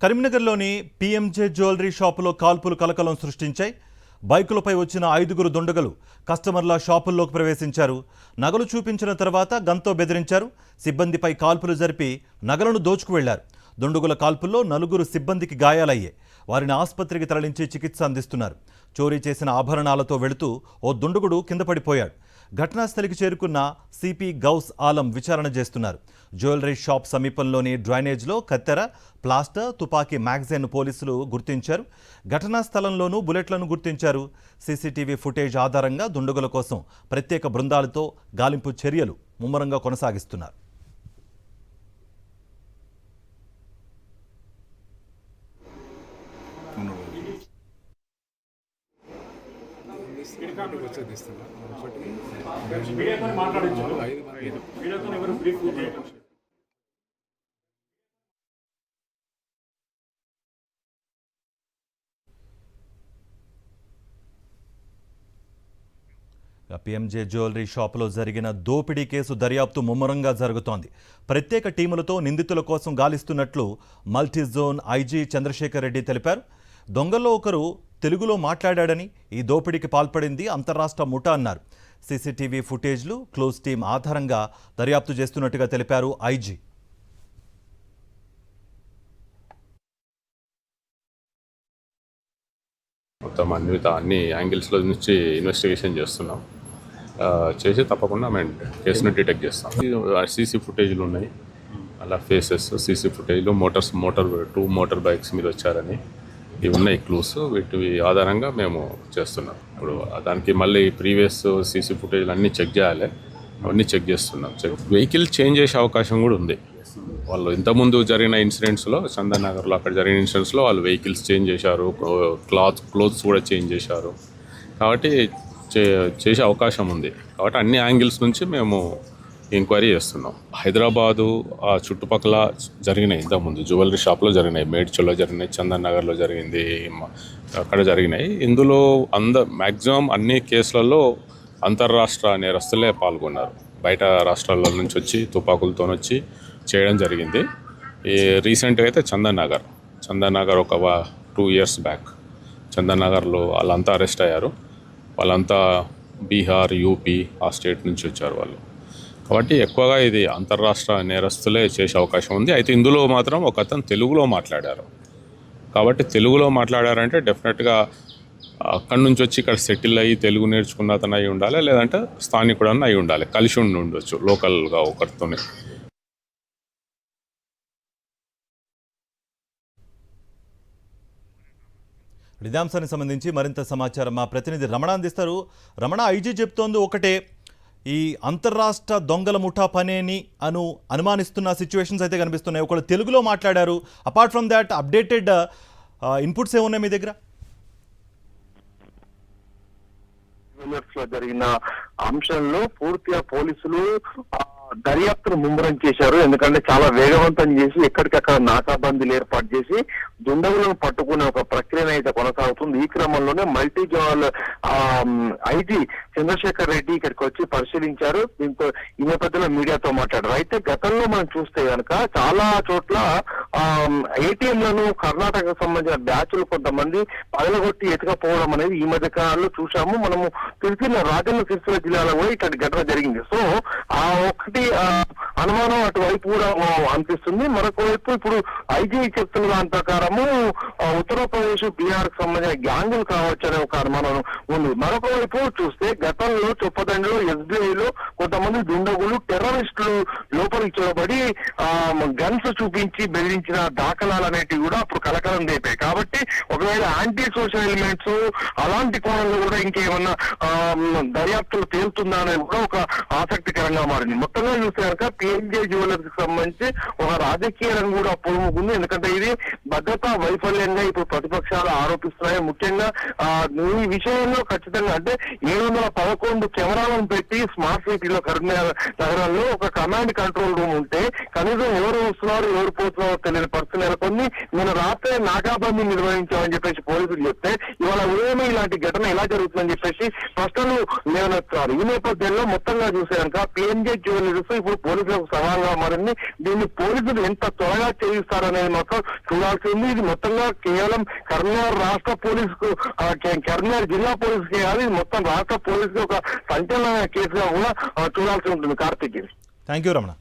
కరీంనగర్లోని PMJ jewellery షాపులో కాల్పులు కలకలం సృష్టించాయి. బైకులపై వచ్చిన 5గురు దుండగులు కస్టమర్ల షాపుల్లోకి ప్రవేశించారు. నగలు చూపించిన తర్వాత గన్తో బెదిరించారు. సిబ్బందిపై కాల్పులు జరిపి నగలను దోచుకు వెళ్లారు. దుండగుల కాల్పుల్లో 4 సిబ్బందికి గాయాలయ్యాయి. వారిని ఆసుపత్రికి తరలించి చికిత్స అందిస్తున్నారు. చోరీ చేసిన ఆభరణాలతో వెళుతూ ఓ దుండగుడు కింద పడిపోయాడు. ఘటనా స్థలికి చేరుకున్న సిపి గౌస్ ఆలం విచారణ చేస్తున్నారు. జ్యువెలరీ షాప్ సమీపంలోని డ్రైనేజ్లో కత్తెర, ప్లాస్టర్, తుపాకీ మ్యాగజైన్ పోలీసులు గుర్తించారు. ఘటనా స్థలంలోనూ బుల్లెట్లను గుర్తించారు. సీసీటీవీ ఫుటేజ్ ఆధారంగా దుండగుల కోసం ప్రత్యేక బృందాలతో గాలింపు చర్యలు ముమ్మరంగా కొనసాగిస్తున్నారు. పీఎంజే జ్యువెలరీ షాపులో జరిగిన దోపిడీ కేసు దర్యాప్తు ముమ్మరంగా జరుగుతోంది. ప్రత్యేక టీములతో నిందితుల కోసం గాలిస్తున్నట్లు multi zone IG Chandrasekhar Reddy తెలిపారు. దొంగల్లో ఒకరు తెలుగులో మాట్లాడాడని, ఈ దోపిడీకి పాల్పడింది అంతర్రాష్ట్ర ముఠా అన్నారు. సీసీటీవీ ఫుటేజ్లు, క్లోజ్ టీం ఆధారంగా దర్యాప్తు చేస్తున్నట్టుగా తెలిపారు ఐజీ. మొత్తం అన్ని యాంగిల్స్లో నుంచి ఇన్వెస్టిగేషన్ చేస్తున్నాం. చేసి తప్పకుండా మేము కేసును డిటెక్ట్ చేస్తాం. సీసీ ఫుటేజ్లు ఉన్నాయి, అలా ఫేసెస్, సీసీ ఫుటేజ్లు, టూ మోటార్ బైక్స్ మీద వచ్చారని ఇవి ఉన్నాయి క్లూస్. వీటి ఆధారంగా మేము చేస్తున్నాం. ఇప్పుడు దానికి మళ్ళీ ప్రీవియస్ సీసీ ఫుటేజ్లు అన్నీ చెక్ చేయాలి, అవన్నీ చెక్ చేస్తున్నాం. వెహికల్ చేంజ్ చేసే అవకాశం కూడా ఉంది. వాళ్ళు ఇంతకుముందు జరిగిన ఇన్సిడెంట్స్లో, చందన్ నగర్లో అక్కడ జరిగిన ఇన్సిడెంట్స్లో వాళ్ళు వెహికల్స్ చేంజ్ చేశారు, క్లోత్స్ కూడా చేంజ్ చేశారు. కాబట్టి చేసే అవకాశం ఉంది. కాబట్టి అన్ని యాంగిల్స్ నుంచి మేము ఎంక్వైరీ చేస్తున్నాం. హైదరాబాదు ఆ చుట్టుపక్కల జరిగినాయి, ఇంతకుముందు జ్యువెలరీ షాప్లో జరిగినాయి, మేడ్చల్లో జరిగినాయి, చందన్ నగర్లో జరిగింది, అక్కడ జరిగినాయి. ఇందులో మ్యాక్సిమం అన్ని కేసులలో అంతర్రాష్ట్ర నేరస్తులే పాల్గొన్నారు. బయట రాష్ట్రాల నుంచి వచ్చి తుపాకులతో వచ్చి చేయడం జరిగింది. ఈ రీసెంట్గా అయితే చందన్ నగర్ ఒక 2 years బ్యాక్ చందన్ నగర్లో వాళ్ళంతా అరెస్ట్ అయ్యారు. వాళ్ళంతా బీహార్, యూపీ ఆ స్టేట్ నుంచి వచ్చారు వాళ్ళు. కాబట్టి ఎక్కువగా ఇది అంతర్రాష్ట్ర నేరస్తులే చేసే అవకాశం ఉంది. అయితే ఇందులో మాత్రం ఒక అతను తెలుగులో మాట్లాడారు. కాబట్టి తెలుగులో మాట్లాడారంటే డెఫినెట్గా అక్కడి నుంచి వచ్చి ఇక్కడ సెటిల్ అయ్యి తెలుగు నేర్చుకున్న అతను అయి ఉండాలి, లేదంటే స్థానికుడన్న అయి ఉండాలి, కలిసి ఉండొచ్చు లోకల్గా ఒకరితోనే. ఇదే అంశానికి సంబంధించి మరింత సమాచారం మా ప్రతినిధి రమణ అందిస్తారు. రమణ, ఐజీ చెప్తోంది ఒకటే, ఈ అంతర్రాష్ట్ర దొంగల ముఠా పనేని అనుమానిస్తున్న సిచ్యువేషన్స్ అయితే కనిపిస్తున్నాయి. ఒకళ్ళు తెలుగులో మాట్లాడారు. Apart from that updated inputs ఏమున్నాయి మీ దగ్గర? జరిగిన అంశంలో పూర్తిగా పోలీసులు దర్యాప్తును ముమ్మరం చేశారు. ఎందుకంటే చాలా వేగవంతం చేసి ఎక్కడికక్కడ నాకాబందీలు ఏర్పాటు చేసి దుండగులను పట్టుకునే ఒక ప్రక్రియ అయితే కొనసాగుతుంది. ఈ క్రమంలోనే multi zonal IG Chandrasekhar Reddy ఇక్కడికి వచ్చి పరిశీలించారు. దీంతో ఈ నేపథ్యంలో మీడియాతో మాట్లాడారు. అయితే గతంలో మనం చూస్తే కనుక చాలా చోట్ల ఏటీఎంలను కర్ణాటకకు సంబంధించిన బ్యాచ్లు కొంతమంది పగలగొట్టి ఎత్తుకపోవడం అనేది ఈ మధ్య కాలంలో చూసాము. మనము రాజన్న సిరిసిల్ల జిల్లాలో కూడా ఇట్లాంటి ఘటన జరిగింది. సో ఆ ఒకటి అనుమానం అటువైపు కూడా అనిపిస్తుంది. మరొక వైపు ఇప్పుడు ఐజీ చెప్తున్న దాని ప్రకారము ఉత్తరప్రదేశ్, బీహార్ కు సంబంధించిన గ్యాంగులు కావచ్చు అనే ఒక అనుమానం ఉంది. మరొక వైపు చూస్తే గతంలో చొప్పదండిలో ఎస్బీఐలో కొంతమంది దుండగులు టెర్రరిస్టులు లోపలికి చొరబడి గన్స్ చూపించి బెదిరించిన దాఖలాలు అనేటివి కూడా అప్పుడు కలకలం రేపాయి. కాబట్టి ఒకవేళ యాంటీ సోషల్ ఎలిమెంట్స్ అలాంటి కోణంలో కూడా ఇంకేమన్నా దర్యాప్తులు తేలుతుందా అనేది కూడా ఒక ఆసక్తికరంగా మారింది. మొత్తంగా చూస్తే కనుక పీఎంజే జ్యువెలర్స్ కి సంబంధించి ఒక రాజకీయ రంగు కూడా పొలుముకుంది. ఎందుకంటే ఇది భద్రతా వైఫల్యంగా ఇప్పుడు ప్రతిపక్షాలు ఆరోపిస్తున్నాయి. ముఖ్యంగా ఈ విషయంలో ఖచ్చితంగా అంటే 711 కెమెరాలను పెట్టి స్మార్ట్ సిటీలో కరీంనగర్ నగరంలో ఒక కమాండ్ కంట్రోల్ రూమ్ ఉంటే కనీసం ఎవరు వస్తున్నారు, ఎవరు పోతున్నారో తెలియని పరిస్థితి నెలకొంది. నిన్న రాత్రే నాకాబందీ నిర్వహించామని చెప్పేసి పోలీసులు చెప్తే ఇవాళ ఉదయమే ఇలాంటి ఘటన ఎలా జరుగుతుందని చెప్పేసి ప్రశ్నలు లేవనెత్తారు. ఈ నేపథ్యంలో మొత్తంగా చూసే కనుక పీఎంజే జ్యువెలర్స్ ఇప్పుడు పోలీసులకు సవాల్గా మారింది. దీన్ని పోలీసులు ఎంత త్వరగా చేయిస్తారనేది మాత్రం చూడాల్సింది. ఉంది. ఇది మొత్తంగా కేవలం కరీంనగర్ రాష్ట్ర పోలీసుకు కరీంనగర్ జిల్లా పోలీసుకి కాదు, ఇది మొత్తం రాష్ట్ర పోలీసుకి ఒక సంచలన కేసుగా కూడా చూడాల్సి ఉంటుంది. కార్తీక్. Thank you Ramana.